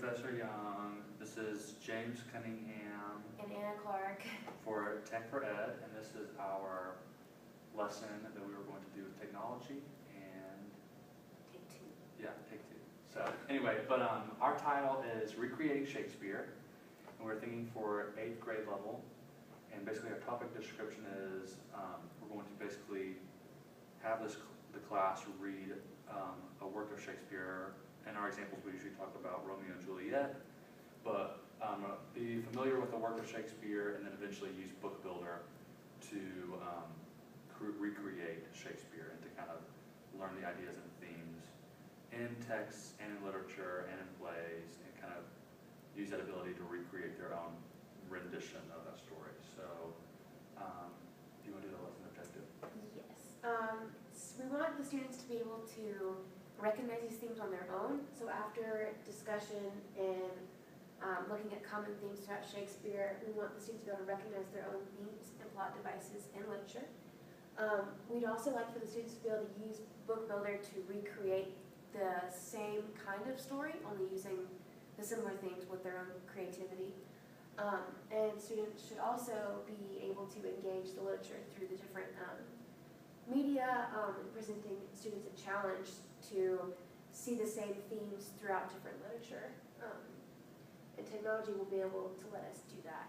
Professor Young. This is James Cunningham. And Anna Clark. For Tech for Ed, and this is our lesson that we were going to do with technology and... Take two. Yeah, take two. So anyway, but our title is Recreating Shakespeare, and we're thinking for 8th grade level. And basically our topic description is we're going to basically have the class read a work of Shakespeare. In our examples, we usually talk about Romeo and Juliet, but be familiar with the work of Shakespeare and then eventually use Book Builder to recreate Shakespeare and to kind of learn the ideas and themes in texts and in literature and in plays and kind of use that ability to recreate their own rendition of that story. So, do you want to do the lesson objective? Yes. So we want the students to be able to recognize these themes on their own. So after discussion and looking at common themes throughout Shakespeare, we want the students to be able to recognize their own themes and plot devices in literature. We'd also like for the students to be able to use Book Builder to recreate the same kind of story, only using the similar themes with their own creativity. And students should also be able to engage the literature through the different media, presenting students a challenge to see the same themes throughout different literature. And technology will be able to let us do that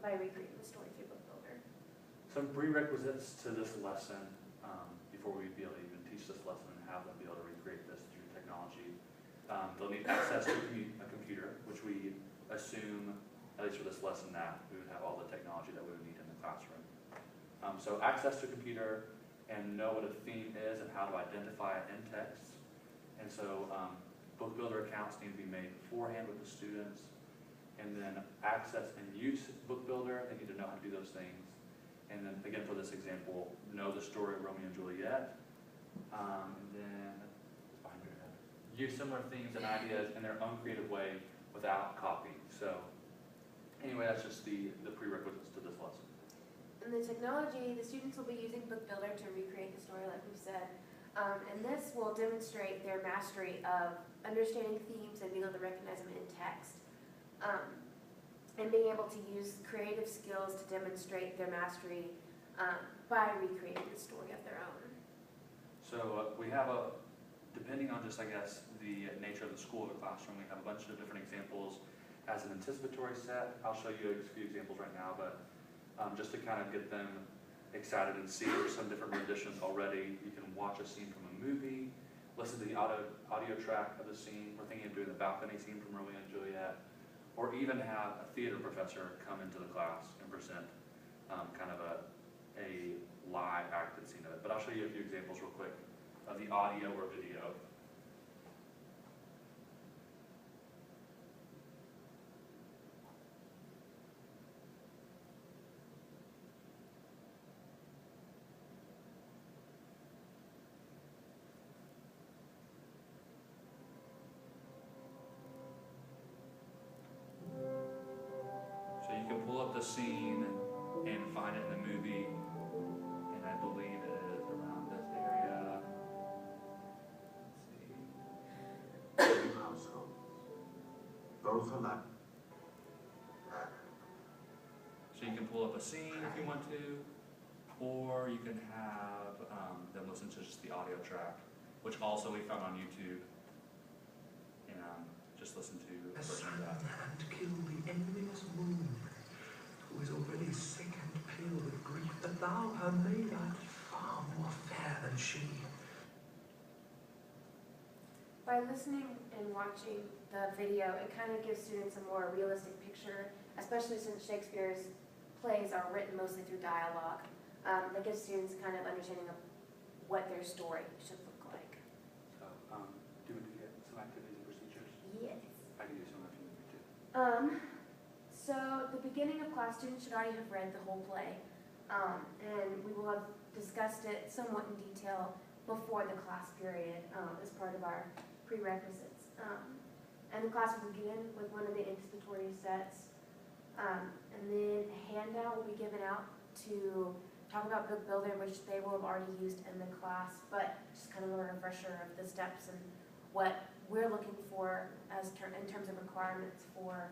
by recreating the story through Book Builder. Some prerequisites to this lesson before we'd be able to even teach this lesson and have them be able to recreate this through technology. They'll need access to a computer, which we assume, at least for this lesson, that we would have all the technology that we would need in the classroom. So access to a computer and know what a theme is and how to identify it in text. And so Book Builder accounts need to be made beforehand with the students. And then access and use Book Builder, they need to know how to do those things. And then again, for this example, know the story of Romeo and Juliet. And then, behind your head, use similar themes and ideas in their own creative way without copying. So anyway, that's just the prerequisites to this lesson. In the technology, the students will be using Book Builder to recreate the story, like we've said. And this will demonstrate their mastery of understanding themes and being able to recognize them in text. And being able to use creative skills to demonstrate their mastery by recreating the story of their own. So we have depending on just, I guess, the nature of the school or the classroom, we have a bunch of different examples as an anticipatory set. I'll show you a few examples right now, but just to kind of get them excited and see there's some different renditions already. You can watch a scene from a movie, listen to the audio track of the scene. We're thinking of doing the balcony scene from Romeo and Juliet, or even have a theater professor come into the class and present kind of a live acted scene of it. But I'll show you a few examples real quick of the audio or video. Pull up the scene and find it in the movie, and I believe it is around this area. Let's see. Households. Both alike. So you can pull up a scene if you want to, or you can have them listen to just the audio track, which also we found on YouTube, and just listen to a version of that. And kill the envious moon, who is already sick and pale with grief, that thou her maid art far more fair than she. By listening and watching the video, it kind of gives students a more realistic picture, especially since Shakespeare's plays are written mostly through dialogue. That gives students kind of understanding of what their story should look like. So, do we get some activities and procedures? Yes. I can do some if you need me to. So the beginning of class, students should already have read the whole play, and we will have discussed it somewhat in detail before the class period as part of our prerequisites. And the class will begin with one of the anticipatory sets, and then a handout will be given out to talk about Book Builder, which they will have already used in the class, but just kind of a refresher of the steps and what we're looking for in terms of requirements for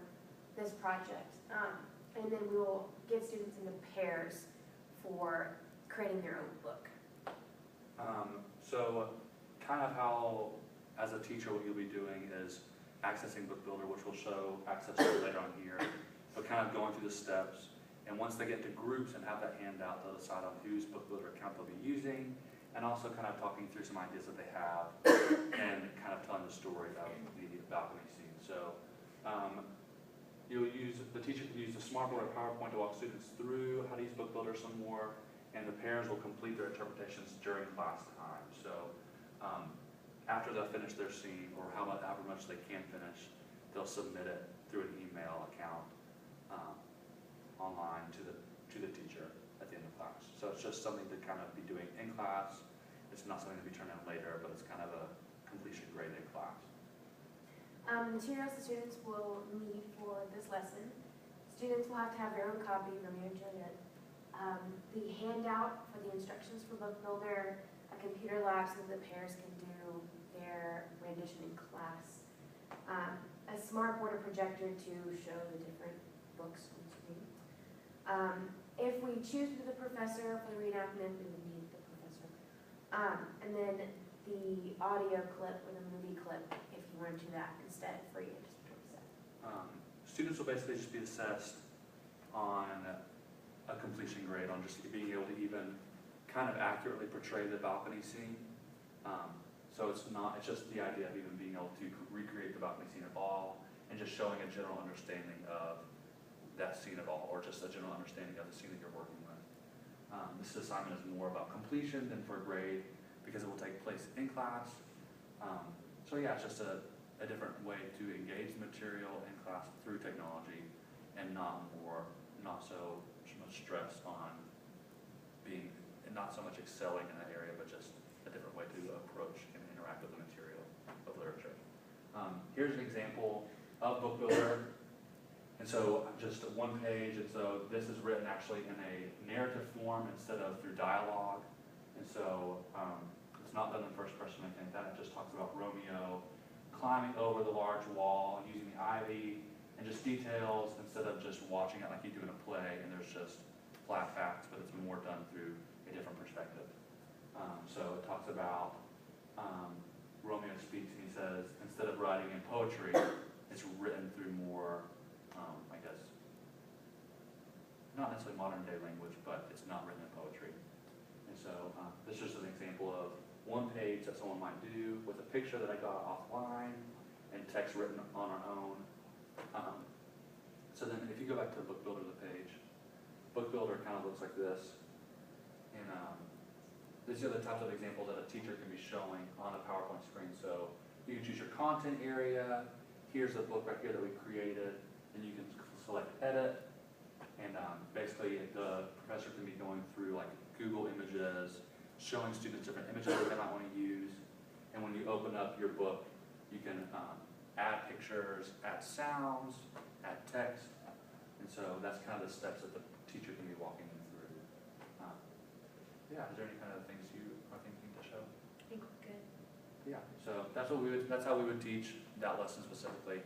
this project. And then we will get students into pairs for creating their own book. So kind of how, as a teacher, what you'll be doing is accessing Book Builder, which will show access to later on here. So kind of going through the steps. And once they get to groups and have that handout, they'll decide on whose Book Builder account they'll be using, and also kind of talking through some ideas that they have, and kind of telling the story of the balcony scene. So the teacher can use the Smartboard or PowerPoint to walk students through how to use Book Builder some more, and the parents will complete their interpretations during class time. So after they'll finish their scene, or however much they can finish, they'll submit it through an email account online to the teacher at the end of class. So it's just something to kind of be doing in class. It's not something to be turned in later, but it's kind of a completion grade in class. Materials the students will need for this lesson. Students will have to have their own copy, Romeo and Juliet. The handout for the instructions for Book Builder, a computer lab so that the pairs can do their rendition in class, a smartboard or projector to show the different books on the screen. If we choose to do the professor for the reenactment, we would need the professor. And then the audio clip or the movie clip, if you want to do that instead for your anticipatory set. Students will basically just be assessed on a completion grade, on just being able to even kind of accurately portray the balcony scene. So it's just the idea of even being able to recreate the balcony scene at all, and just showing a general understanding of that scene at all, or just a general understanding of the scene that you're working with. This assignment is more about completion than for a grade, because it will take place in class. So yeah, it's just a different way to engage the material in class through technology, and not so much stress on being, and not so much excelling in that area, but just a different way to approach and interact with the material of literature. Here's an example of Book Builder. And so just one page, and so this is written actually in a narrative form instead of through dialogue. And so it's not done in first person or anything like that. It just talks about Romeo climbing over the large wall, using the ivy, and just details instead of just watching it like you do in a play, and there's just flat facts, but it's more done through a different perspective. So it talks about Romeo speaks, and he says, instead of writing in poetry, it's written through more, I guess, not necessarily modern day language, but it's not written in poetry. And so this is just an example of one page that someone might do with a picture that I got offline and text written on our own. So then if you go back to Book Builder, the page, Book Builder kind of looks like this. And these are the types of examples that a teacher can be showing on a PowerPoint screen. So you can choose your content area. Here's the book right here that we created. And you can select edit. And basically the professor can be going through like Google Images, showing students different images that they might want to use. And when you open up your book, you can add pictures, add sounds, add text. And so that's kind of the steps that the teacher can be walking them through. Yeah, is there any kind of things you are thinking to show? I think we're good. Yeah, so that's how we would teach that lesson specifically.